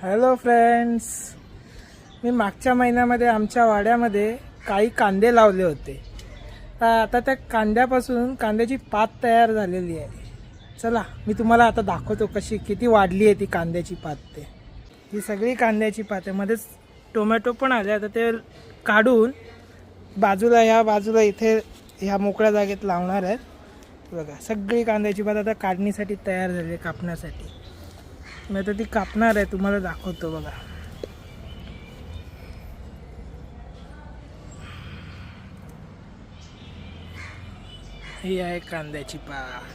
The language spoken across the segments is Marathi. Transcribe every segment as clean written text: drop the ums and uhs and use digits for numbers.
हॅलो फ्रेंड्स, मी मागच्या महिन्यामध्ये आमच्या वाड्यामध्ये काही कांदे लावले होते. तर आता त्या कांद्यापासून कांद्याची पात तयार झालेली आहे. चला मी तुम्हाला आता दाखवतो किती वाढली आहे ती कांद्याची पात. ही सगळी कांद्याची पात आहे. मध्येच टोमॅटो पण आले. आता ते काढून ह्या बाजूला इथे ह्या मोकळ्या जागेत लावणार आहेत. बघा, सगळी कांद्याची पात आता काढणीसाठी तयार झाली आहे, कापण्यासाठी. मी आता ती कापणार आहे, तुम्हाला दाखवतो. बघा, ही आहे कांद्याची पात.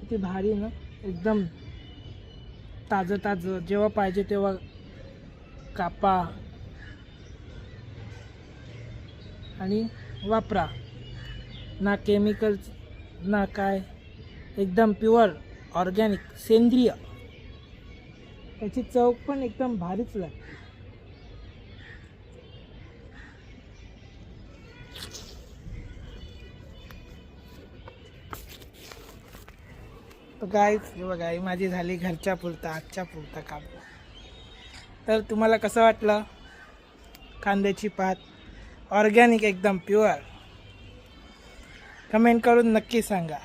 किती भारी ना, एकदम ताजं ताजं. जेव्हा पाहिजे तेव्हा कापा आणि वापरा. ना केमिकल ना काय, एकदम प्युअर ऑर्गॅनिक सेंद्रिय. त्याची चव पण एकदम भारीच लागते. गाईस, हे बघा, ही माझी झाली घरच्या पुरता, आजच्या पुरता काम. तर तुम्हाला कसं वाटलं कांद्याची पात? ऑर्गॅनिक, एकदम प्युअर. कमेंट करून नक्की सांगा.